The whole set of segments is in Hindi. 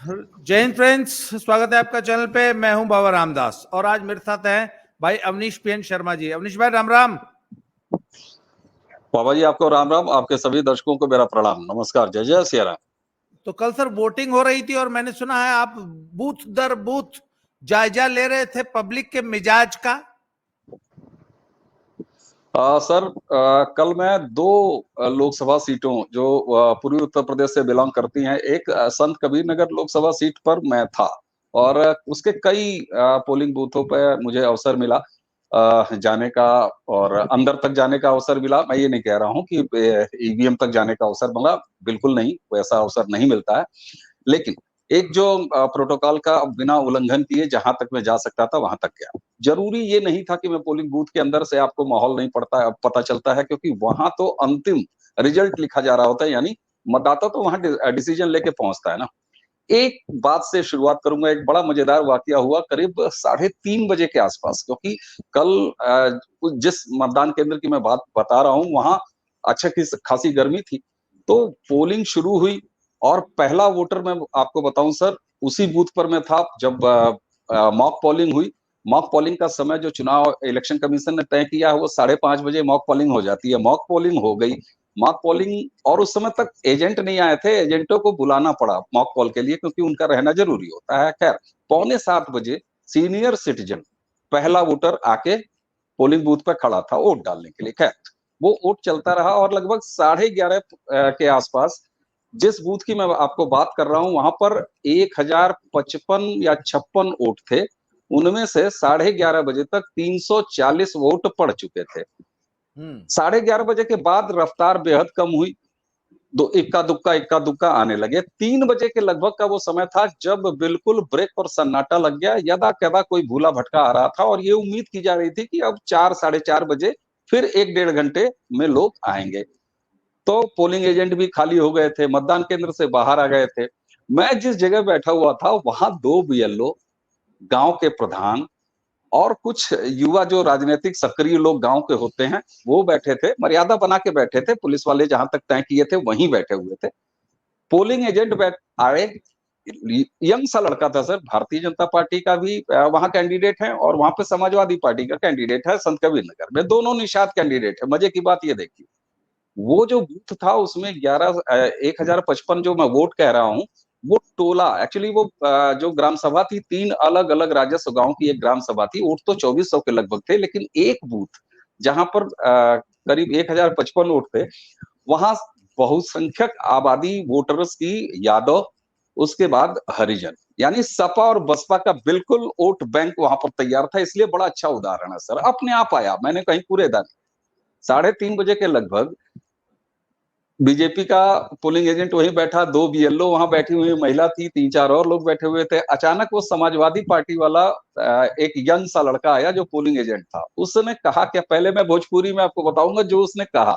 जय हिंद फ्रेंड्स, स्वागत है आपका चैनल पे। मैं हूं बाबा रामदास और आज मेरे साथ हैं भाई अवनीश पीएन शर्मा जी। अवनीश भाई राम राम। बाबा जी आपको राम राम, आपके सभी दर्शकों को मेरा प्रणाम, नमस्कार, जय जय सिया राम। तो कल सर वोटिंग हो रही थी और मैंने सुना है आप बूथ दर बूथ जायजा ले रहे थे पब्लिक के मिजाज का। सर, कल मैं दो लोकसभा सीटों जो पूर्वी उत्तर प्रदेश से बिलोंग करती हैं, एक संत कबीर नगर लोकसभा सीट पर मैं था और उसके कई पोलिंग बूथों पर मुझे अवसर मिला जाने का और अंदर तक जाने का अवसर मिला। मैं ये नहीं कह रहा हूं कि ईवीएम तक जाने का अवसर मिला, बिल्कुल नहीं, वैसा अवसर नहीं मिलता है। लेकिन एक जो प्रोटोकॉल का बिना उल्लंघन किए जहां तक मैं जा सकता था वहां तक गया। जरूरी ये नहीं था कि मैं पोलिंग बूथ के अंदर से आपको माहौल नहीं पता चलता है, क्योंकि वहां तो अंतिम रिजल्ट लिखा जा रहा होता है, यानी मतदाता तो वहां डिसीजन लेके पहुंचता है ना। एक बात से शुरुआत करूंगा। एक बड़ा मजेदार वाकया हुआ करीब 3:30 बजे के आसपास, क्योंकि कल जिस मतदान केंद्र की मैं बात बता रहा हूं वहां अच्छा खासी गर्मी थी। तो पोलिंग शुरू हुई और पहला वोटर मैं आपको बताऊं सर, उसी बूथ पर मैं था जब मॉक पोलिंग हुई। मॉक पोलिंग का समय जो चुनाव इलेक्शन कमीशन ने तय किया है वो 5:30 बजे मॉक पोलिंग हो जाती है। मॉक पोलिंग हो गई, मॉक पोलिंग, और उस समय तक एजेंट नहीं आए थे। एजेंटों को बुलाना पड़ा मॉक पोल के लिए, क्योंकि उनका रहना जरूरी होता है। खैर, 6:45 सीनियर सिटीजन पहला वोटर आके पोलिंग बूथ पर खड़ा था वोट डालने के लिए। खैर, वो वोट चलता रहा और लगभग 11:30 के आसपास जिस बूथ की मैं आपको बात कर रहा हूं वहां पर 1055 या 56 वोट थे। उनमें से 11:30 बजे तक 340 वोट पड़ चुके थे। 11:30 बजे के बाद रफ्तार बेहद कम हुई, दो इक्का दुक्का आने लगे। 3 बजे के लगभग का वो समय था जब बिल्कुल ब्रेक और सन्नाटा लग गया। यदा कदा कोई भूला भटका आ रहा था और ये उम्मीद की जा रही थी कि अब 4 साढ़े 4 बजे फिर 1 डेढ़ घंटे में लोग आएंगे। तो पोलिंग एजेंट भी खाली हो गए थे, मतदान केंद्र से बाहर आ गए थे। मैं जिस जगह बैठा हुआ था वहां दो बीएलओ, गांव के प्रधान और कुछ युवा जो राजनीतिक सक्रिय लोग गांव के होते हैं वो बैठे थे, मर्यादा बना के बैठे थे। पुलिस वाले जहां तक तय किए थे वहीं बैठे हुए थे। पोलिंग एजेंट आए, यंग सा लड़का था सर, भारतीय जनता पार्टी का भी वहां कैंडिडेट है और वहां पे समाजवादी पार्टी का कैंडिडेट है संत कबीर नगर में। दोनों निषाद कैंडिडेट है। मजे की बात ये देखिए, वो जो बूथ था उसमें 1055 जो मैं वोट कह रहा हूँ, वो टोला एक्चुअली वो जो ग्राम सभा थी, 3 अलग-अलग राजस्व गांव की एक ग्राम सभा थी। वोट तो 2400 के लगभग थे, लेकिन एक बूथ जहां पर करीब 1055 वोट थे, वहां बहुसंख्यक आबादी वोटर्स की यादव, उसके बाद हरिजन, यानी सपा और बसपा का बिल्कुल वोट बैंक वहां पर तैयार था। इसलिए बड़ा अच्छा उदाहरण है सर, अपने आप आया, मैंने कहीं पूरे दान। 3:30 बजे के लगभग बीजेपी का पोलिंग एजेंट वहीं बैठा, दो बीएलओ वहां बैठी हुई महिला थी, 3-4 और लोग बैठे हुए थे। अचानक वो समाजवादी पार्टी वाला एक यंग सा लड़का आया जो पोलिंग एजेंट था। उसने कहा क्या, पहले मैं भोजपुरी में आपको बताऊंगा जो उसने कहा।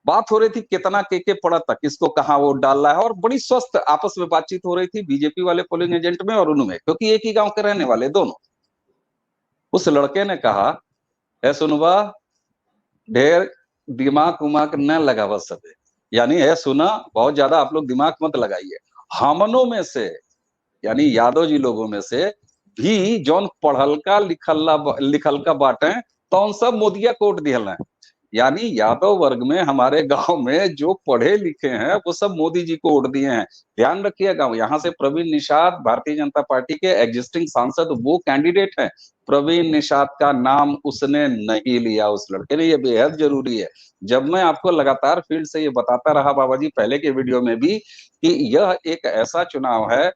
बात हो रही थी कितना के पड़ा तक, किसको कहाँ वोट डालना है, और बड़ी स्वस्थ आपस में बातचीत हो रही थी बीजेपी वाले पोलिंग एजेंट में और उनमें, क्योंकि एक ही गांव के रहने वाले दोनों। उस लड़के ने कहा, है सुनवा, ढेर दिमाग उमाग न लगावा सबे, यानी है सुना, बहुत ज्यादा आप लोग दिमाग मत लगाइए। हमनों में से, यानी यादव जी लोगों में से भी जौन पढ़लका लिखलका बाटे तो सब मोदिया कोट दिहल है। यानी यादव वर्ग में हमारे गांव में जो पढ़े लिखे हैं वो सब मोदी जी को वोट दिए हैं। ध्यान रखिएगा, यहाँ से प्रवीण निषाद भारतीय जनता पार्टी के एग्जिस्टिंग सांसद वो कैंडिडेट हैं। प्रवीण निषाद का नाम उसने नहीं लिया, उस लड़के ने। ये बेहद जरूरी है। जब मैं आपको लगातार फील्ड से ये बताता रहा बाबा जी पहले के वीडियो में भी कि यह एक ऐसा चुनाव है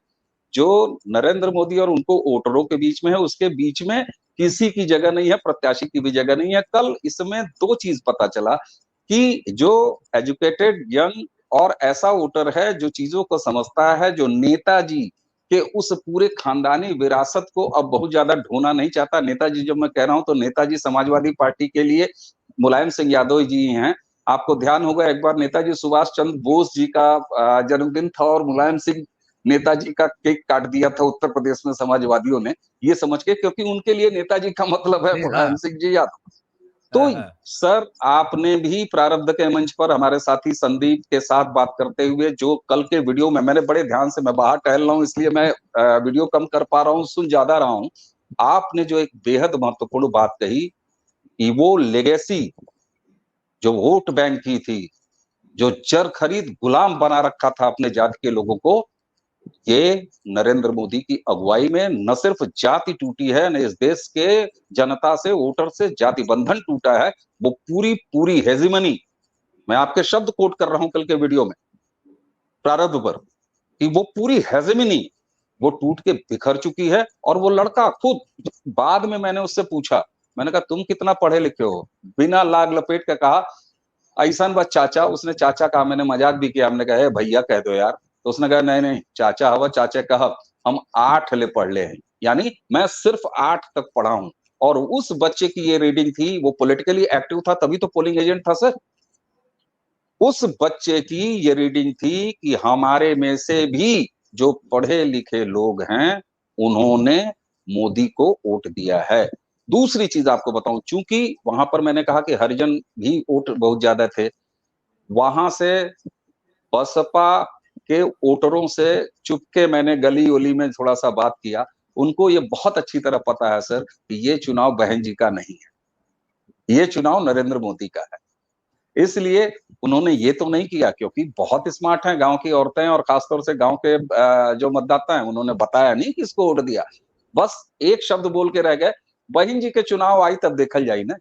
जो नरेंद्र मोदी और उनको वोटरों के बीच में है, उसके बीच में किसी की जगह नहीं है, प्रत्याशी की भी जगह नहीं है। कल इसमें दो चीज पता चला कि जो एजुकेटेड यंग और ऐसा वोटर है जो चीजों को समझता है, जो नेताजी के उस पूरे खानदानी विरासत को अब बहुत ज्यादा ढोना नहीं चाहता। नेताजी जब मैं कह रहा हूं तो नेताजी समाजवादी पार्टी के लिए मुलायम सिंह यादव जी हैं। आपको ध्यान होगा एक बार नेताजी सुभाष चंद्र बोस जी का जन्मदिन था और मुलायम सिंह नेताजी का केक काट दिया था उत्तर प्रदेश में समाजवादियों ने, ये समझ के, क्योंकि उनके लिए नेताजी का मतलब है जी हाँ। मुलायम सिंह जी यादव। तो हाँ, हाँ। सर आपने भी प्रारब्ध के मंच पर हमारे साथी संदीप के साथ बात करते हुए जो कल के वीडियो में मैंने बड़े ध्यान से, मैं बाहर टहल रहा हूं इसलिए मैं वीडियो कम कर पा रहा हूं, सुन ज्यादा रहा हूं। आपने जो एक बेहद महत्वपूर्ण बात कही कि वो लेगेसी जो वोट बैंक की थी, जो जर खरीद गुलाम बना रखा था अपने जाति के लोगों को, ये नरेंद्र मोदी की अगुवाई में न सिर्फ जाति टूटी है, न इस देश के जनता से, वोटर से जाति बंधन टूटा है, वो पूरी पूरी हेजिमनी, मैं आपके शब्द कोट कर रहा हूं कल के वीडियो में प्रारंभ पर, कि वो पूरी हेजिमनी वो टूट के बिखर चुकी है। और वो लड़का खुद, बाद में मैंने उससे पूछा, मैंने कहा तुम कितना पढ़े लिखे हो, बिना लाग लपेट के कहा ऐसा बस चाचा, उसने चाचा कहा, मैंने मजाक भी किया, हमने कहा भैया कह दो यार, तो उसने कहा नहीं नहीं चाचा हवा, चाचा कहा हम 8 ले पढ़ ले हैं, यानी मैं सिर्फ 8 तक पढ़ा हूं। और उस बच्चे की ये रीडिंग थी, वो पॉलिटिकली एक्टिव था तभी तो पोलिंग एजेंट था सर। उस बच्चे की ये रीडिंग थी कि हमारे में से भी जो पढ़े लिखे लोग हैं उन्होंने मोदी को वोट दिया है। दूसरी चीज आपको बताऊं, चूंकि वहां पर मैंने कहा कि हरिजन भी वोट बहुत ज्यादा थे, वहां से बसपा के वोटरों से चुपके मैंने गली ओली में थोड़ा सा बात किया, उनको ये बहुत अच्छी तरह पता है सर कि ये चुनाव बहन जी का नहीं है, ये चुनाव नरेंद्र मोदी का है। इसलिए उन्होंने ये तो नहीं किया, क्योंकि बहुत स्मार्ट हैं गांव की औरतें और खासतौर से गांव के जो मतदाता हैं, उन्होंने बताया नहीं किसको वोट दिया, बस एक शब्द बोल के रह गए, बहन जी के चुनाव आई तब देखल जाई ना।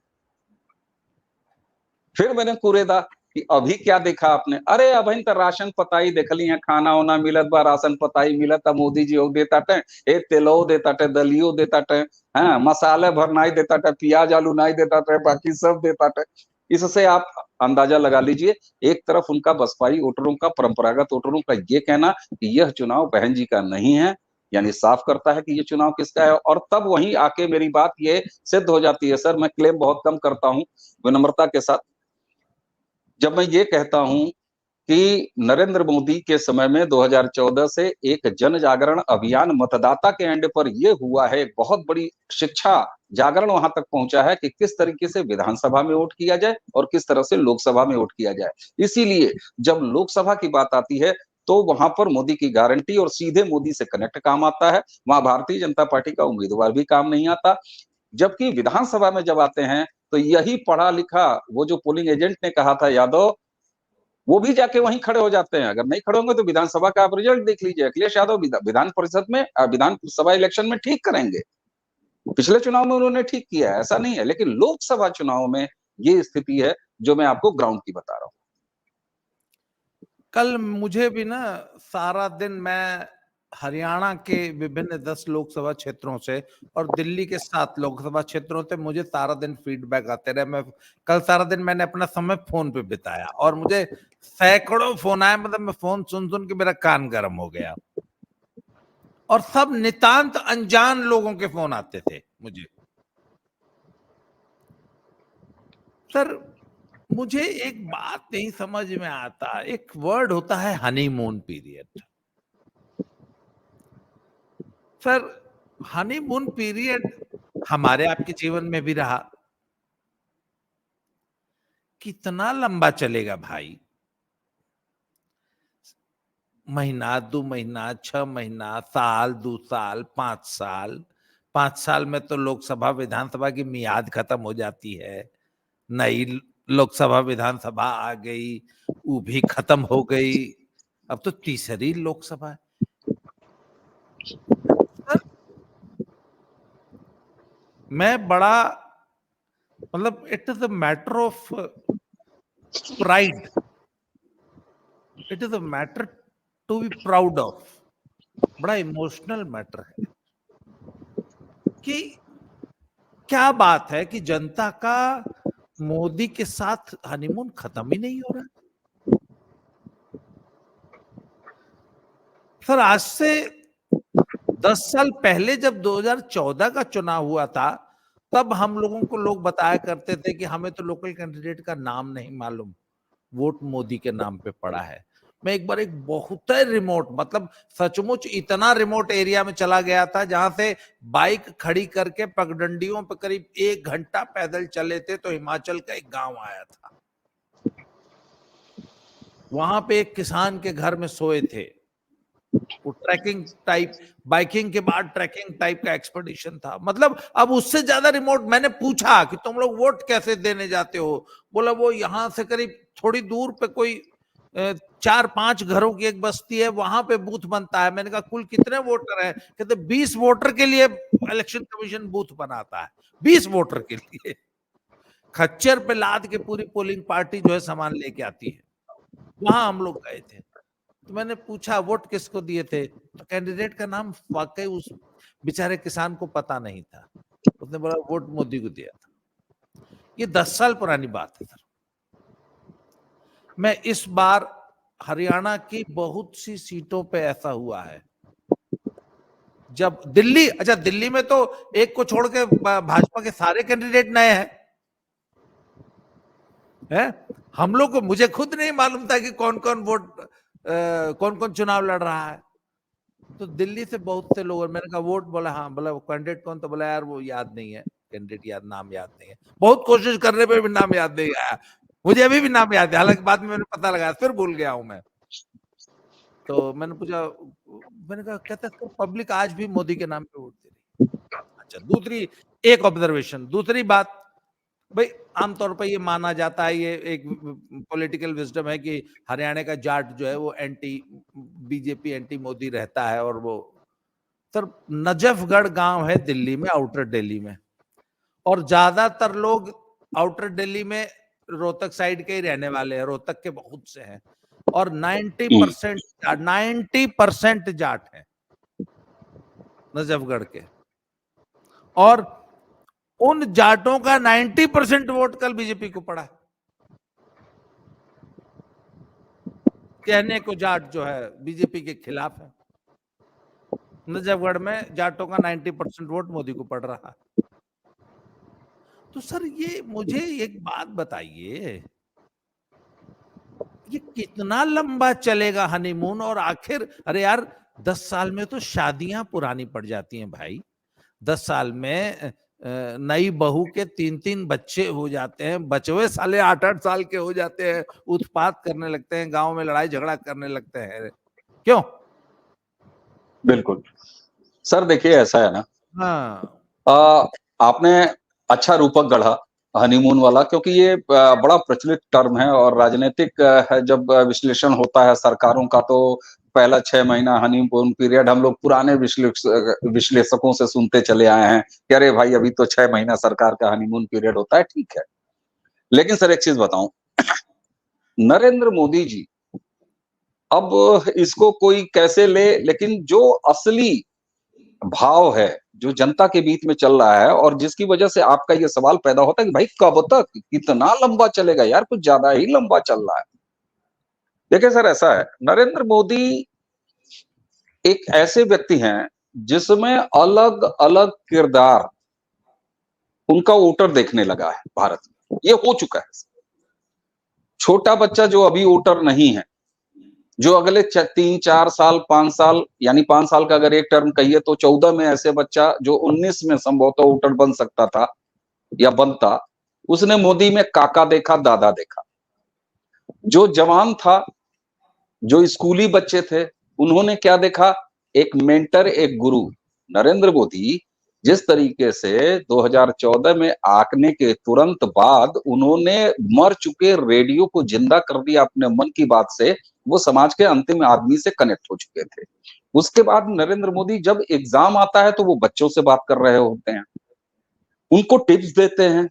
फिर मैंने कुरेदा कि अभी क्या देखा आपने, अरे अभी तो राशन पताई देखली है, खाना वाना मिलत बा, राशन पताई मिलत, मोदी जी देता टे, ए तेलो देता टे, दलियो देता टे, हाँ मसाले भर नहीं देता टे, प्याज आलू नहीं देता टे, बाकी सब देता टे। इससे आप अंदाजा लगा लीजिए, एक तरफ उनका बसपाई वोटरों का, परंपरागत वोटरों का ये कहना कि यह चुनाव बहन जी का नहीं है, यानी साफ करता है कि ये चुनाव किसका है। और तब वहीं आके मेरी बात ये सिद्ध हो जाती है सर, मैं क्लेम बहुत कम करता हूं विनम्रता के साथ, जब मैं ये कहता हूं कि नरेंद्र मोदी के समय में 2014 से एक जन जागरण अभियान मतदाता के एंड पर यह हुआ है, एक बहुत बड़ी शिक्षा जागरण वहां तक पहुंचा है कि किस तरीके से विधानसभा में वोट किया जाए और किस तरह से लोकसभा में वोट किया जाए। इसीलिए जब लोकसभा की बात आती है तो वहां पर मोदी की गारंटी और सीधे मोदी से कनेक्ट काम आता है, वहां भारतीय जनता पार्टी का उम्मीदवार भी काम नहीं आता। जबकि विधानसभा में जब आते हैं तो यही पढ़ा लिखा वो जो पोलिंग एजेंट ने कहा था यादव, वो भी जाके वहीं खड़े हो जाते हैं। अगर नहीं खड़े होंगे तो विधानसभा का आप रिजल्ट देख लीजिए, अखिलेश यादव विधान परिषद में, विधानसभा इलेक्शन में ठीक करेंगे, पिछले चुनाव में उन्होंने ठीक किया है, ऐसा नहीं है, लेकिन लोकसभा चुनाव में ये स्थिति है जो मैं आपको ग्राउंड की बता रहा हूं। कल मुझे भी ना सारा दिन मैं हरियाणा के विभिन्न 10 लोकसभा क्षेत्रों से और दिल्ली के 7 लोकसभा क्षेत्रों से मुझे सारा दिन फीडबैक आते रहे। मैं कल सारा दिन मैंने अपना समय फोन पे बिताया और मुझे सैकड़ों फोन आए, मतलब मैं फोन सुन सुन के मेरा कान गर्म हो गया। और सब नितांत अनजान लोगों के फोन आते थे मुझे। सर मुझे एक बात नहीं समझ में आता, एक वर्ड होता है honeymoon period. Sir honeymoon period हमारे आपके जीवन में भी रहा, कितना लंबा चलेगा भाई? महीना, 2 महीना, 6 महीना, साल, 2 साल, 5 साल। 5 साल में तो लोकसभा विधानसभा की मियाद खत्म हो जाती है, नई लोकसभा विधानसभा आ गई, वो भी खत्म हो गई, अब तो तीसरी लोकसभा है। सर मैं बड़ा, मतलब it is a matter of pride, it is a matter to be proud of, बड़ा इमोशनल मैटर है कि क्या बात है कि जनता का मोदी के साथ हनीमून खत्म ही नहीं हो रहा। सर आज से 10 साल पहले जब 2014 का चुनाव हुआ था, तब हम लोगों को लोग बताया करते थे कि हमें तो लोकल कैंडिडेट का नाम नहीं मालूम, वोट मोदी के नाम पे पड़ा है। मैं एक बार एक बहुत रिमोट, मतलब सचमुच इतना रिमोट एरिया में चला गया था जहां से बाइक खड़ी करके पगडंडियों पे करीब 1 घंटा पैदल चले थे तो हिमाचल का एक गांव आया था। वहां पे एक किसान के घर में सोए थे। वो ट्रैकिंग टाइप, बाइकिंग के बाद ट्रैकिंग टाइप का एक्सपेडिशन था। मतलब अब उससे ज्यादा रिमोट। मैंने पूछा कि तुम लोग वोट कैसे देने जाते हो? बोला वो यहाँ से करीब थोड़ी दूर पे कोई 4-5 घरों की एक बस्ती है, वहां पे बूथ बनता है। मैंने कहा कुल कितने वोटर हैं? कहते 20 वोटर के लिए इलेक्शन कमीशन बूथ बनाता है, 20 वोटर के लिए। खच्चर पे लाद के पूरी पोलिंग पार्टी जो है सामान लेके आती है। वहां हम लोग गए थे। तो मैंने पूछा वोट किसको दिए थे? तो कैंडिडेट का नाम वाकई उस बेचारे किसान को पता नहीं था। उसने बोला वोट मोदी को दिया था। ये 10 साल पुरानी बात है सर। मैं इस बार हरियाणा की बहुत सी सीटों पे ऐसा हुआ है। जब दिल्ली, अच्छा दिल्ली में तो एक को छोड़ के भाजपा के सारे कैंडिडेट नए हैं। हम लोग को, मुझे खुद नहीं मालूम था कि कौन कौन कौन कौन चुनाव लड़ रहा है। तो दिल्ली से बहुत से लोग, मैंने कहा वोट, बोला हाँ। बोला कैंडिडेट कौन? तो बोला यार वो याद नहीं है, कैंडिडेट याद, नाम याद नहीं है। बहुत कोशिश करने पे भी नाम याद नहीं आया। मुझे अभी भी नाम याद है, हालांकि बाद में मैंने पता लगाया, फिर भूल गया हूं मैं। तो मैंने पूछा, मैंने कहा, कहता है पब्लिक आज भी मोदी के नाम पे वोट दे रही। अच्छा, दूसरी एक ऑब्जर्वेशन, दूसरी बात, भाई आमतौर पर ये माना जाता है, ये एक पॉलिटिकल विजडम है कि हरियाणा का जाट जो है वो एंटी बीजेपी, एंटी मोदी रहता है। और वो सर, नजफगढ़ गांव है दिल्ली में, आउटर दिल्ली में, और ज्यादातर लोग आउटर दिल्ली में रोहतक साइड के ही रहने वाले हैं, रोहतक के बहुत से हैं। और 90% जाट हैं नजफगढ़ के। और उन जाटों का 90% वोट कल बीजेपी को पड़ा। कहने को जाट जो है बीजेपी के खिलाफ है। नजफगढ़ में जाटों का 90% वोट मोदी को पड़ रहा है। तो सर ये मुझे एक बात बताइए, ये कितना लंबा चलेगा हनीमून? और आखिर, अरे यार 10 साल में तो शादियां पुरानी पड़ जाती हैं भाई। 10 साल में नई बहू के 3-3 बच्चे हो जाते हैं, बचवे साले 8-8 साल के हो जाते हैं, उत्पात करने लगते हैं, गांव में लड़ाई झगड़ा करने लगते हैं। क्यों? बिल्कुल सर, देखिए ऐसा है ना, हाँ, आपने अच्छा रूपक गढ़ा हनीमून वाला, क्योंकि ये बड़ा प्रचलित टर्म है। और राजनीतिक जब विश्लेषण होता है सरकारों का, तो पहला 6 महीना हनीमून पीरियड हम लोग पुराने विश्लेषकों से सुनते चले आए हैं कि अरे भाई अभी तो 6 महीना सरकार का हनीमून पीरियड होता है, ठीक है। लेकिन सर एक चीज बताऊं, नरेंद्र मोदी जी, अब इसको कोई कैसे ले, लेकिन जो असली भाव है जो जनता के बीच में चल रहा है, और जिसकी वजह से आपका ये सवाल पैदा होता है कि भाई कब तक, कितना लंबा चलेगा यार, कुछ ज्यादा ही लंबा चल रहा है। देखिए सर, ऐसा है, नरेंद्र मोदी एक ऐसे व्यक्ति हैं जिसमें अलग अलग किरदार उनका वोटर देखने लगा है भारत में। ये हो चुका है। छोटा बच्चा जो अभी वोटर नहीं है, जो अगले 3-4 साल 5 साल, यानी 5 साल का अगर एक टर्म कहिए तो 14 में ऐसे बच्चा जो 19 में संभवतः वोटर बन सकता था या बनता, उसने मोदी में काका देखा, दादा देखा। जो जवान था, जो स्कूली बच्चे थे, उन्होंने क्या देखा? एक मेंटर, एक गुरु। नरेंद्र मोदी जिस तरीके से 2014 में आने के तुरंत बाद उन्होंने मर चुके रेडियो को जिंदा कर दिया अपने मन की बात से, वो समाज के अंतिम आदमी से कनेक्ट हो चुके थे। उसके बाद नरेंद्र मोदी जब एग्जाम आता है तो वो बच्चों से बात कर रहे होते हैं, उनको टिप्स देते हैं।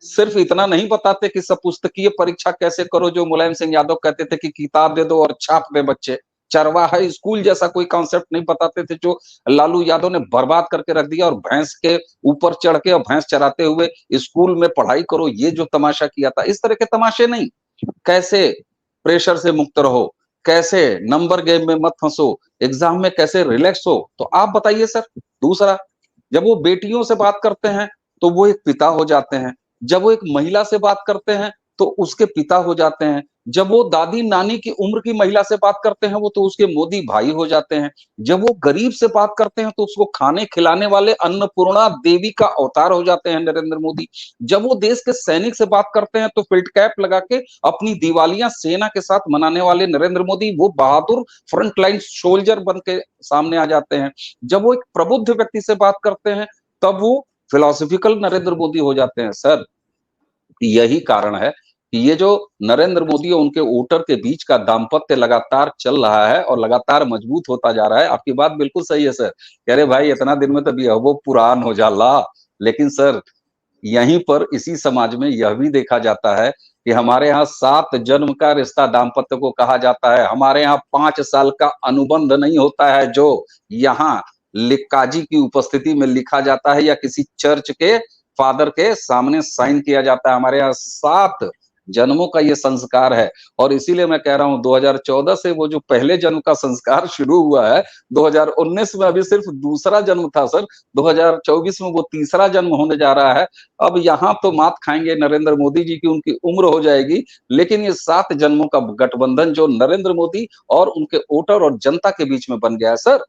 सिर्फ इतना नहीं बताते कि सब पुस्तकीय परीक्षा कैसे करो, जो मुलायम सिंह यादव कहते थे कि किताब दे दो और छाप दे बच्चे। चरवाहा स्कूल जैसा कोई कॉन्सेप्ट नहीं बताते थे, जो लालू यादव ने बर्बाद करके रख दिया। और भैंस के ऊपर चढ़ के और भैंस चराते हुए स्कूल में पढ़ाई करो, ये जो तमाशा किया था, इस तरह के तमाशे नहीं। कैसे प्रेशर से मुक्त रहो, कैसे नंबर गेम में मत फंसो, एग्जाम में कैसे रिलैक्स हो। तो आप बताइए सर। दूसरा, जब वो बेटियों से बात करते हैं तो वो एक पिता हो जाते हैं, जब वो एक महिला से बात करते हैं तो उसके पिता हो जाते हैं। जब वो दादी नानी की उम्र की महिला से बात करते हैं, वो तो उसके मोदी भाई हो जाते हैं। जब वो गरीब से बात करते हैं तो उसको खाने खिलाने वाले अन्नपूर्णा देवी का अवतार हो जाते हैं नरेंद्र मोदी। जब वो देश के सैनिक से बात करते हैं तो फील्ड कैप लगा के अपनी दिवालियां सेना के साथ मनाने वाले नरेंद्र मोदी वो बहादुर फ्रंटलाइन सोल्जर बन के सामने आ जाते हैं। जब वो एक प्रबुद्ध व्यक्ति से बात करते हैं तब वो फिलोसफिकल नरेंद्र मोदी हो जाते हैं। सर, यही कारण है कि ये जो नरेंद्र मोदी और उनके वोटर के बीच का दाम्पत्य लगातार चल रहा है और लगातार मजबूत होता जा रहा है। आपकी बात बिल्कुल सही है सर, कह रहे भाई इतना दिन में तभी वो पुरान हो जाला। लेकिन सर, यहीं पर इसी समाज में यह भी देखा जाता है कि हमारे यहाँ 7 जन्म का रिश्ता दाम्पत्य को कहा जाता है। हमारे यहाँ 5 साल का अनुबंध नहीं होता है जो यहाँ काजी की उपस्थिति में लिखा जाता है या किसी चर्च के फादर के सामने साइन किया जाता है। हमारे यहाँ 7 जन्मों का ये संस्कार है और इसीलिए मैं कह रहा हूं 2014 से वो जो पहले जन्म का संस्कार शुरू हुआ है, 2019 में अभी सिर्फ दूसरा जन्म था सर, 2024 में वो तीसरा जन्म होने जा रहा है। अब यहाँ तो मात खाएंगे नरेंद्र मोदी जी की, उनकी उम्र हो जाएगी, लेकिन ये 7 जन्मों का गठबंधन जो नरेंद्र मोदी और उनके वोटर और जनता के बीच में बन गया है सर,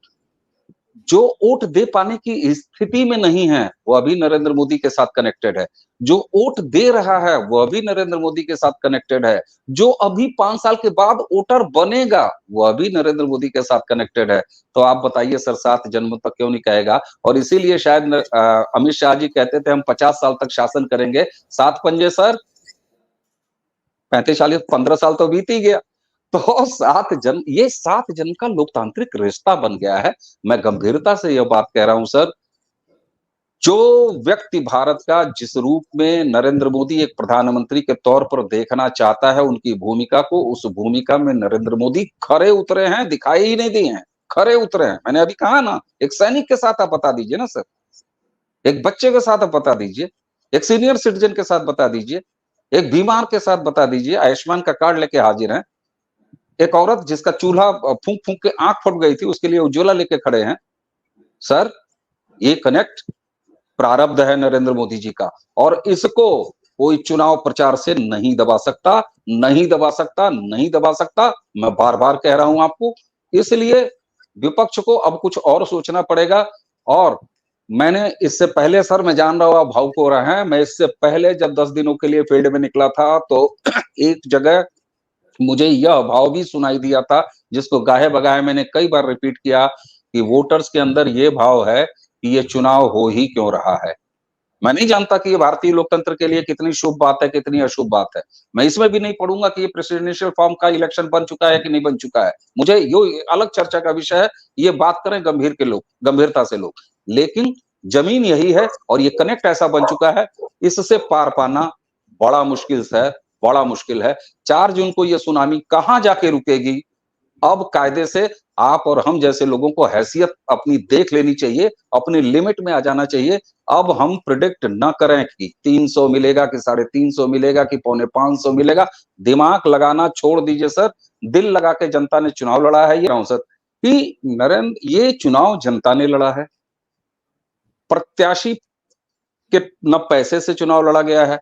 जो वोट दे पाने की स्थिति में नहीं है वो अभी नरेंद्र मोदी के साथ कनेक्टेड है। जो वोट दे रहा है वो अभी नरेंद्र मोदी के साथ कनेक्टेड है। जो अभी 5 साल के बाद वोटर बनेगा वो अभी नरेंद्र मोदी के साथ कनेक्टेड है। तो आप बताइए सर, 7 जन्म तक क्यों नहीं कहेगा? और इसीलिए शायद अमित शाह जी कहते थे हम 50 साल तक शासन करेंगे। 7 पंजे सर, 35 40 15 साल तो बीत ही गया। तो 7 जन्म, ये 7 जन्म का लोकतांत्रिक रिश्ता बन गया है। मैं गंभीरता से यह बात कह रहा हूं सर, जो व्यक्ति भारत का जिस रूप में नरेंद्र मोदी एक प्रधानमंत्री के तौर पर देखना चाहता है उनकी भूमिका को, उस भूमिका में नरेंद्र मोदी खरे उतरे हैं, दिखाई ही नहीं दिए हैं, खरे उतरे हैं। मैंने अभी कहा ना, एक सैनिक के साथ आप बता दीजिए ना सर, एक बच्चे के साथ आप बता दीजिए, एक सीनियर सिटीजन के साथ बता दीजिए, एक बीमार के साथ बता दीजिए, आयुष्मान का कार्ड लेके हाजिर हैं। एक औरत जिसका चूल्हा फूंक फूंक के आंख फट गई थी, उसके लिए उज्ज्वला लेके खड़े हैं। सर, ये कनेक्ट प्रारब्ध है नरेंद्र मोदी जी का और इसको कोई चुनाव प्रचार से नहीं दबा सकता, नहीं दबा सकता, नहीं दबा सकता। मैं बार-बार कह रहा हूं आपको। इसलिए विपक्ष को अब कुछ और सोचना पड़ेगा। और मैंने इससे पहले सर, मैं जान रहा हूं आप भावुक हो रहे हैं, मैं इससे पहले जब 10 दिनों के लिए फील्ड में निकला था तो एक जगह मुझे यह भाव भी सुनाई दिया था जिसको गाहे बगाहे मैंने कई बार रिपीट किया कि वोटर्स के अंदर ये भाव है कि ये चुनाव हो ही क्यों रहा है। मैं नहीं जानता कि ये भारतीय लोकतंत्र के लिए कितनी शुभ बात है, कितनी अशुभ बात है। मैं इसमें भी नहीं पढ़ूंगा कि ये प्रेसिडेंशियल फॉर्म का इलेक्शन बन चुका है कि नहीं बन चुका है। मुझे यो अलग चर्चा का विषय है, ये बात करें गंभीरता से लोग। लेकिन जमीन यही है और ये कनेक्ट ऐसा बन चुका है, इससे पार पाना बड़ा मुश्किल है, बड़ा मुश्किल है। 4 जून को ये सुनामी कहां जाके रुकेगी? अब कायदे से आप और हम जैसे लोगों को हैसियत अपनी देख लेनी चाहिए, अपनी लिमिट में आ जाना चाहिए। अब हम प्रिडिक्ट ना करें कि 300 मिलेगा कि 350 मिलेगा कि पौने 500 मिलेगा। दिमाग लगाना छोड़ दीजिए सर, दिल लगा के जनता ने चुनाव लड़ा है। ये सर कि नरेंद्र, ये चुनाव जनता ने लड़ा है, प्रत्याशी के न पैसे से चुनाव लड़ा गया है,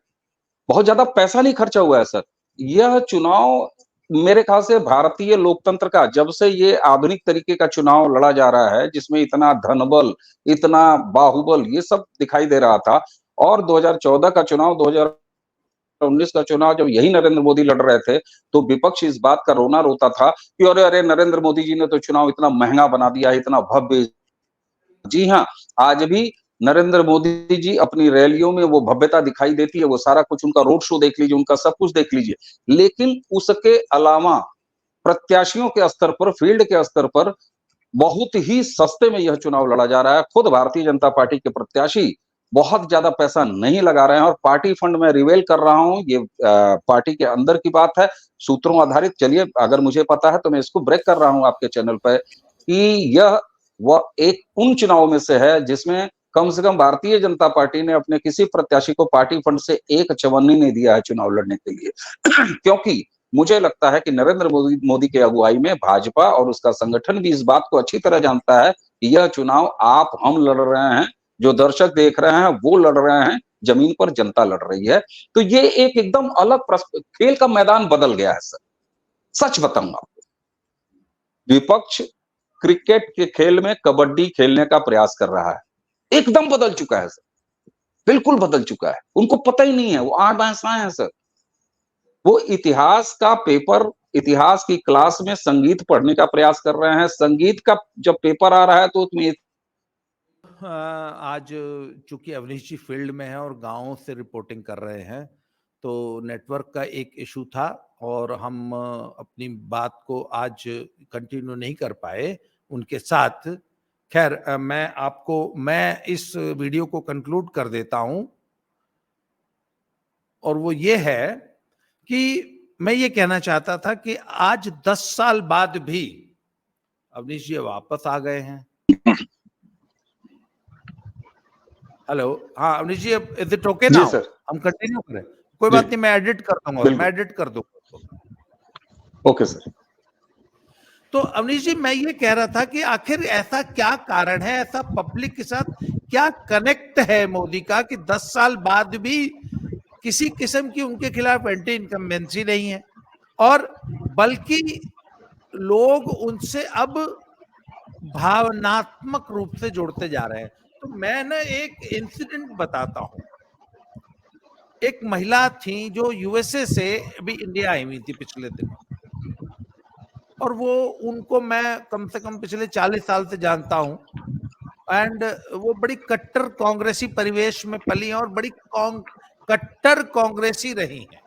बहुत ज्यादा पैसा नहीं खर्चा हुआ है सर। यह चुनाव मेरे ख्याल से भारतीय लोकतंत्र का, जब से ये आधुनिक तरीके का चुनाव लड़ा जा रहा है जिसमें इतना धनबल, इतना बाहुबल, ये सब दिखाई दे रहा था। और 2014 का चुनाव, 2019 का चुनाव जब यही नरेंद्र मोदी लड़ रहे थे तो विपक्ष इस बात का रोना रोता था कि अरे अरे, नरेंद्र मोदी जी ने तो चुनाव इतना महंगा बना दिया, इतना भव्य। जी हाँ, आज भी नरेंद्र मोदी जी अपनी रैलियों में वो भव्यता दिखाई देती है, वो सारा कुछ, उनका रोड शो देख लीजिए, उनका सब कुछ देख लीजिए। लेकिन उसके अलावा प्रत्याशियों के स्तर पर, फील्ड के स्तर पर बहुत ही सस्ते में यह चुनाव लड़ा जा रहा है। खुद भारतीय जनता पार्टी के प्रत्याशी बहुत ज्यादा पैसा नहीं लगा रहे हैं और पार्टी फंड में रिवेल कर रहा हूं, ये पार्टी के अंदर की बात है, सूत्रों आधारित। चलिए, अगर मुझे पता है तो मैं इसको ब्रेक कर रहा हूं आपके चैनल पर कि यह वह एक उन चुनाव में से है जिसमें कम से कम भारतीय जनता पार्टी ने अपने किसी प्रत्याशी को पार्टी फंड से एक चवन्नी नहीं दिया है चुनाव लड़ने के लिए। क्योंकि मुझे लगता है कि नरेंद्र मोदी की अगुवाई में भाजपा और उसका संगठन भी इस बात को अच्छी तरह जानता है कि यह चुनाव आप हम लड़ रहे हैं, जो दर्शक देख रहे हैं वो लड़ रहे हैं, जमीन पर जनता लड़ रही है। तो ये एक एकदम अलग खेल का मैदान बदल गया है सर, सच बताऊंगा आपको। विपक्ष क्रिकेट के खेल में कबड्डी खेलने का प्रयास कर रहा है, एकदम बदल चुका है सर, बिल्कुल बदल चुका है। उनको पता ही नहीं है, वो आठ भैंसाएं हैं सर। वो इतिहास का पेपर, इतिहास की क्लास में संगीत पढ़ने का प्रयास कर रहे हैं। संगीत का जब पेपर आ रहा है तो उसमें आज चूंकि अवनीश जी फील्ड में है और गांवों से रिपोर्टिंग कर रहे हैं, तो नेटवर्क का एक इशू था और हम अपनी बात को आज कंटिन्यू नहीं कर पाए उनके साथ। खैर, मैं इस वीडियो को कंक्लूड कर देता हूं, और वो ये है कि मैं ये कहना चाहता था कि आज 10 साल बाद भी अवनीश जी वापस आ गए हैं। हेलो, हाँ Avnish ji, is it okay now? Sir, हम कंटिन्यू करें? कोई बात नहीं, मैं एडिट कर दूंगा, ओके सर। तो अवनीश जी, मैं ये कह रहा था कि आखिर ऐसा क्या कारण है, ऐसा पब्लिक के साथ क्या कनेक्ट है मोदी का कि 10 साल बाद भी किसी किस्म की उनके खिलाफ एंटी इनकम्बेंसी नहीं है, और बल्कि लोग उनसे अब भावनात्मक रूप से जुड़ते जा रहे हैं। तो मैं ना एक इंसिडेंट बताता हूं। एक महिला थी जो यूएसए से अभी इंडिया आई हुई थी पिछले दिनों, और उनको मैं कम से कम पिछले 40 साल से जानता हूं, एंड वो बड़ी कट्टर कांग्रेसी परिवेश में पली हैं और बड़ी कट्टर कांग्रेसी रही हैं,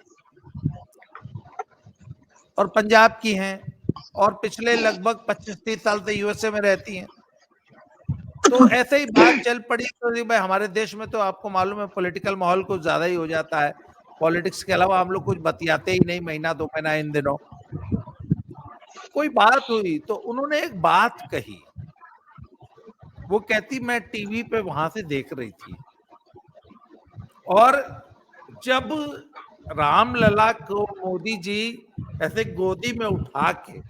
और पंजाब की हैं, और पिछले लगभग 25-30 साल से यूएसए में रहती हैं। तो ऐसे ही बात चल पड़ी, तो भाई हमारे देश में तो आपको मालूम है पॉलिटिकल माहौल कुछ ज्यादा ही हो जाता है, पॉलिटिक्स के अलावा हम लोग कुछ बतियाते ही नहीं महीना 2 महीना इन दिनों। कोई बात हुई तो उन्होंने एक बात कही, वो कहती मैं टीवी पे वहां से देख रही थी, और जब रामलला को मोदी जी ऐसे गोदी में उठा के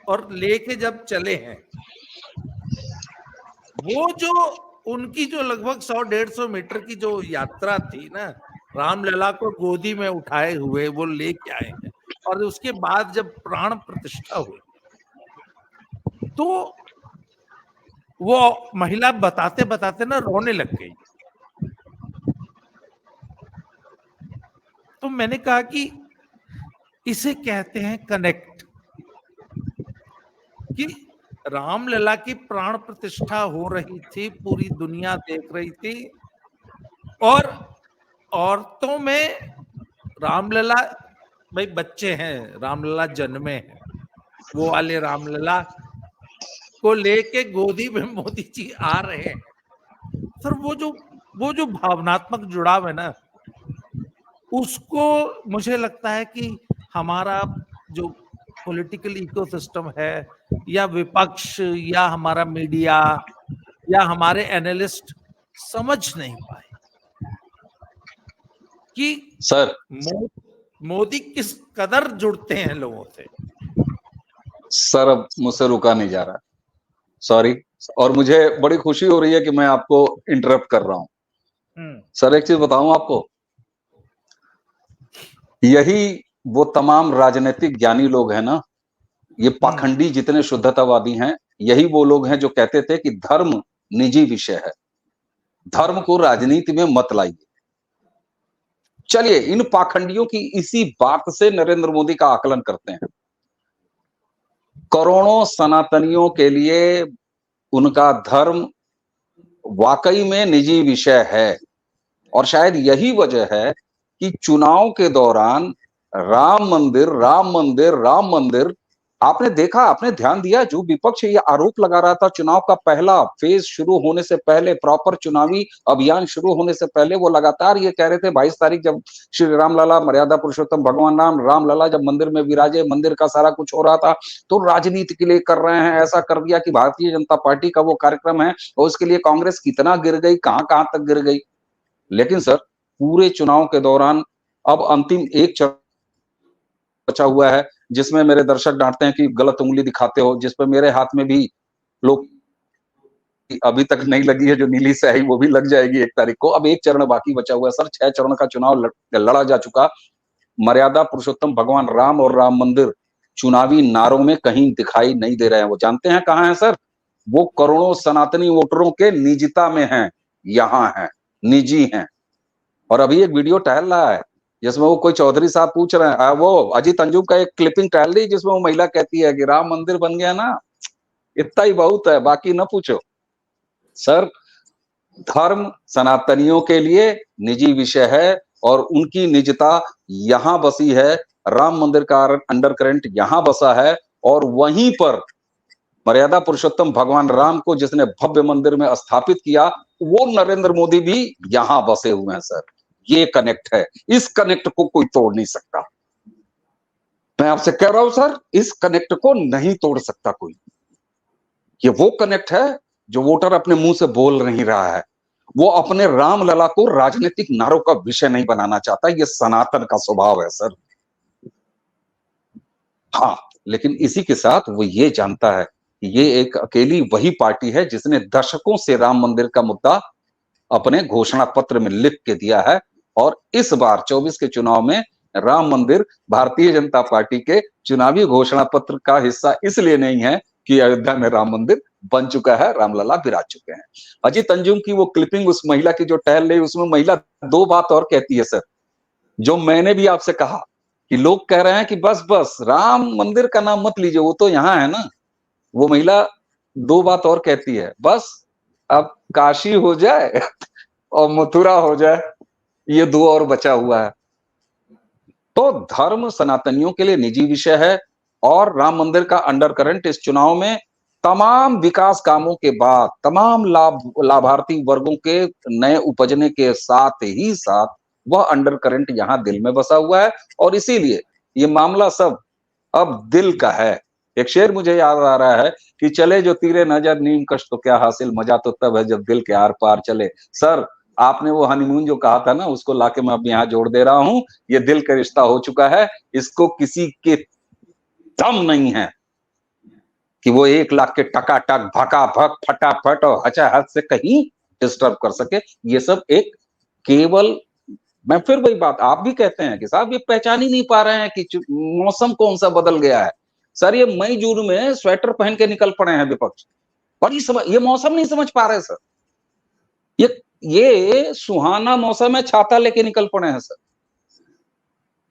और लेके जब चले हैं, वो जो उनकी जो लगभग 100-150 मीटर की जो यात्रा थी ना, रामलला को गोदी में उठाए हुए वो लेके आए हैं, और उसके बाद जब प्राण प्रतिष्ठा हुई, तो वो महिला बताते बताते ना रोने लग गई। तो मैंने कहा कि इसे कहते हैं कनेक्ट, कि रामलला की प्राण प्रतिष्ठा हो रही थी, पूरी दुनिया देख रही थी, और औरतों में रामलला, भाई बच्चे हैं, रामलला जन्मे हैं, वो वाले रामलला को लेके गोदी में मोदी जी आ रहे हैं। सर, वो जो भावनात्मक जुड़ाव है ना, उसको मुझे लगता है कि हमारा जो पॉलिटिकल इकोसिस्टम है, या विपक्ष, या हमारा मीडिया, या हमारे एनालिस्ट समझ नहीं पाए कि सर मोदी किस कदर जुड़ते हैं लोगों से। सर, अब मुझसे रुका नहीं जा रहा, सॉरी। और मुझे बड़ी खुशी हो रही है कि मैं आपको इंटरप्ट कर रहा हूं। सर, एक चीज बताऊं आपको, यही वो तमाम राजनीतिक ज्ञानी लोग हैं ना, ये पाखंडी जितने शुद्धतावादी हैं, यही वो लोग हैं जो कहते थे कि धर्म निजी विषय है, धर्म को राजनीति में मत लाइए। चलिए इन पाखंडियों की इसी बात से नरेंद्र मोदी का आकलन करते हैं। करोड़ों सनातनियों के लिए उनका धर्म वाकई में निजी विषय है, और शायद यही वजह है कि चुनाव के दौरान राम मंदिर, राम मंदिर, राम मंदिर, आपने देखा, आपने ध्यान दिया, जो विपक्ष ये आरोप लगा रहा था चुनाव का पहला फेज शुरू होने से पहले, प्रॉपर चुनावी अभियान शुरू होने से पहले, वो लगातार ये कह रहे थे 22 तारीख जब श्री रामलला, मर्यादा पुरुषोत्तम भगवान रामलला जब मंदिर में विराजे, मंदिर का सारा कुछ हो रहा था, तो राजनीति के लिए कर रहे हैं, ऐसा कर दिया कि भारतीय जनता पार्टी का वो कार्यक्रम है, और उसके लिए कांग्रेस कितना गिर गई, कहां तक गिर गई। लेकिन सर, पूरे चुनाव के दौरान अब अंतिम एक बचा हुआ है, जिसमें मेरे दर्शक डांटते हैं कि गलत उंगली दिखाते हो, जिसपे मेरे हाथ में भी लोग अभी तक नहीं लगी है, जो नीली स्याही वो भी लग जाएगी 1 तारीख को। अब 1 चरण बाकी बचा हुआ है सर, 6 चरण का चुनाव लड़ा जा चुका। मर्यादा पुरुषोत्तम भगवान राम और राम मंदिर चुनावी नारों में कहीं दिखाई नहीं दे रहे हैं। वो जानते हैं कहाँ हैं सर? वो करोड़ों सनातनी वोटरों के निजता में हैं, यहाँ हैं, निजी हैं। और अभी एक वीडियो टहल रहा है जिसमें वो कोई चौधरी साहब पूछ रहे हैं, वो अजीत अंजुम का एक क्लिपिंग टहल रही है जिसमें वो महिला कहती है कि राम मंदिर बन गया ना, इतना ही बहुत है, बाकी न पूछो। सर, धर्म सनातनियों के लिए निजी विषय है और उनकी निजता यहां बसी है, राम मंदिर का अंडरकरंट यहां बसा है, और वहीं पर मर्यादा पुरुषोत्तम भगवान राम को जिसने भव्य मंदिर में स्थापित किया, वो नरेंद्र मोदी भी यहां बसे हुए हैं सर। ये कनेक्ट है, इस कनेक्ट को कोई तोड़ नहीं सकता। मैं आपसे कह रहा हूं सर, इस कनेक्ट को नहीं तोड़ सकता कोई। ये वो कनेक्ट है जो वोटर अपने मुंह से बोल नहीं रहा है। वो अपने रामलला को राजनीतिक नारों का विषय नहीं बनाना चाहता। ये सनातन का स्वभाव है सर। हाँ, लेकिन इसी के साथ वो ये जानता है कि ये एक अकेली वही पार्टी है जिसने दशकों से राम मंदिर का मुद्दा अपने घोषणा पत्र में लिख के दिया है, और इस बार 24 के चुनाव में राम मंदिर भारतीय जनता पार्टी के चुनावी घोषणा पत्र का हिस्सा इसलिए नहीं है कि अयोध्या में राम मंदिर बन चुका है, रामलला विराज चुके हैं। अजीत अंजुम की वो क्लिपिंग उस महिला की जो टहल रही, उसमें महिला 2 बात और कहती है सर, जो मैंने भी आपसे कहा कि लोग कह रहे हैं कि बस बस राम मंदिर का नाम मत लीजिए, वो तो यहाँ है ना। वो महिला 2 बात और कहती है, बस अब काशी हो जाए और मथुरा हो जाए, ये 2 और बचा हुआ है। तो धर्म सनातनियों के लिए निजी विषय है, और राम मंदिर का अंडरकरंट इस चुनाव में तमाम विकास कामों के बाद, तमाम लाभार्थी वर्गों के नए उपजने के साथ ही साथ वह अंडरकरंट यहाँ दिल में बसा हुआ है, और इसीलिए ये मामला सब अब दिल का है। एक शेर मुझे याद आ रहा है कि चले जो तीरे नजर नीम कश तो क्या हासिल, मजा तो तब है जब दिल के आर पार चले। सर, आपने वो हनीमून जो कहा था ना, उसको लाके मैं अब यहाँ जोड़ दे रहा हूं। ये दिल का रिश्ता हो चुका है, इसको किसी के दम नहीं है कि वो 1 लाख के टकाटक भकाभक फटाफट और हचाहट से कहीं डिस्टर्ब कर सके। ये सब एक केवल, मैं फिर वही बात, आप भी कहते हैं कि साहब ये पहचान ही नहीं पा रहे हैं कि मौसम कौन सा बदल गया है। सर, ये मई जून में स्वेटर पहन के निकल पड़े हैं विपक्ष, और ये मौसम नहीं समझ पा रहे सर। ये सुहाना मौसम है, छाता लेके निकल पड़े हैं सर।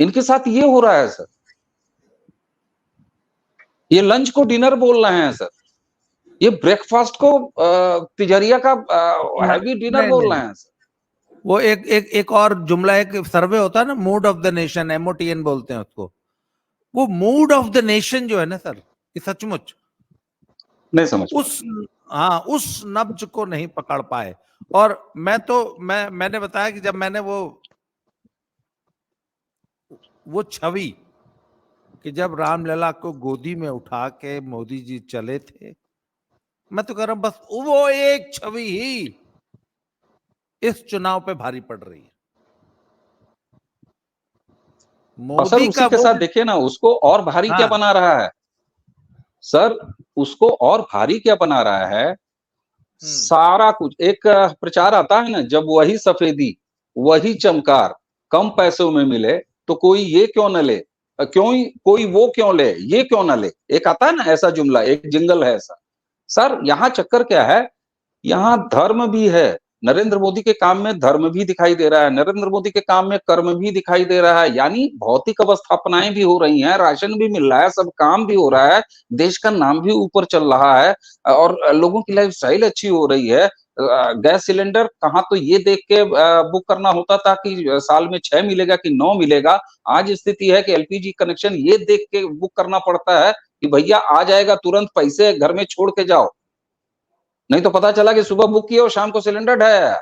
इनके साथ ये हो रहा है सर। ये लंच को डिनर बोल रहे हैं सर। ये ब्रेकफास्ट को तिजरिया का हैवी डिनर बोल रहे हैं सर। वो एक और जुमला, एक सर्वे होता है ना, mood off the nation, MOTN बोलते हैं उसको। वो मूड ऑफ द नेशन जो है ना सर, ये सचमुच नहीं समझ उस नब्ज को नहीं पकड़ पाए। और मैंने बताया कि जब मैंने वो छवि कि जब रामलला को गोदी में उठा के मोदी जी चले थे, मैं तो कह रहा हूं बस वो एक छवि ही इस चुनाव पे भारी पड़ रही है। सर, उसी के साथ देखिए ना, उसको और भारी क्या बना रहा है सर, उसको और भारी क्या बना रहा है, सारा कुछ। एक प्रचार आता है ना, जब वही सफेदी वही चमकार कम पैसों में मिले तो कोई ये क्यों न ले, कोई वो क्यों ले, ये क्यों न ले। एक आता है ना ऐसा जुमला, एक जिंगल है ऐसा। सर, यहाँ चक्कर क्या है, यहाँ धर्म भी है। नरेंद्र मोदी के काम में धर्म भी दिखाई दे रहा है, नरेंद्र मोदी के काम में कर्म भी दिखाई दे रहा है। यानी भौतिक अवस्थापनाएं भी हो रही हैं, राशन भी मिल रहा है, सब काम भी हो रहा है, देश का नाम भी ऊपर चल रहा है, और लोगों की लाइफस्टाइल अच्छी हो रही है। गैस सिलेंडर कहाँ तो ये देख के बुक करना होता था कि साल में 6 मिलेगा कि 9 मिलेगा। आज स्थिति है कि LPG कनेक्शन ये देख के बुक करना पड़ता है कि भैया आ जाएगा तुरंत, पैसे घर में छोड़ के जाओ, नहीं तो पता चला कि सुबह बुक किया और शाम को सिलेंडर है।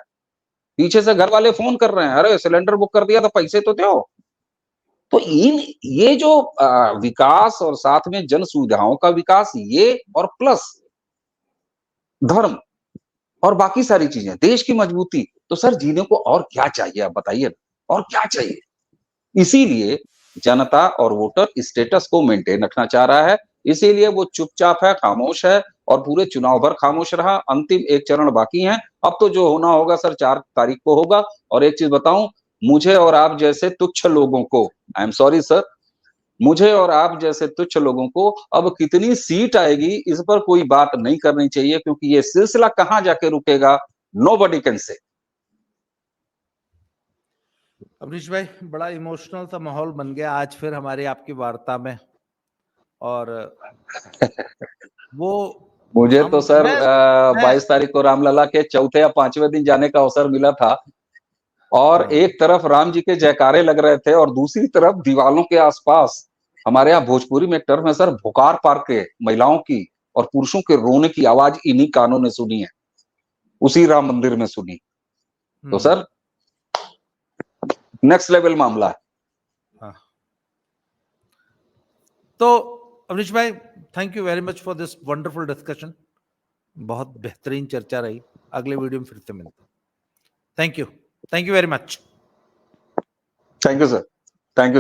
पीछे से घर वाले फोन कर रहे हैं, अरे सिलेंडर बुक कर दिया तो पैसे तो दो। तो ये जो विकास और साथ में जन सुविधाओं का विकास, ये और प्लस धर्म और बाकी सारी चीजें, देश की मजबूती, तो सर जीने को और क्या चाहिए, आप बताइए ना, और क्या चाहिए। इसीलिए जनता और वोटर स्टेटस को मेंटेन रखना चाह रहा है, इसीलिए वो चुपचाप है, खामोश है, और पूरे चुनाव भर खामोश रहा। अंतिम एक चरण बाकी है, अब तो जो होना होगा सर 4 तारीख को होगा। और एक चीज बताऊं, मुझे और आप जैसे तुच्छ लोगों को, आई एम सॉरी सर, मुझे और आप जैसे तुच्छ लोगों को अब कितनी सीट आएगी इस पर कोई बात नहीं करनी चाहिए, क्योंकि ये सिलसिला कहां जाके रुकेगा, नोबडी कैन से। अवनीश भाई, बड़ा इमोशनल सा माहौल बन गया आज फिर हमारी आपकी वार्ता में। और वो मुझे हम तो सर मैं 22 तारीख को रामलला के चौथे या 5वें दिन जाने का अवसर मिला था, और एक तरफ राम जी के जयकारे लग रहे थे और दूसरी तरफ दीवालों के आसपास, हमारे यहाँ भोजपुरी में एक टर्म है सर, भुकार पार के महिलाओं की और पुरुषों के रोने की आवाज इन्हीं कानों ने सुनी है, उसी राम मंदिर में सुनी। तो सर नेक्स्ट लेवल मामला है। हाँ। तो अवनीश भाई, thank you very much for this wonderful discussion. बहुत बेहतरीन चर्चा रही। अगले वीडियो में फिर से मिलते हैं। Thank you very much. Thank you sir, thank you.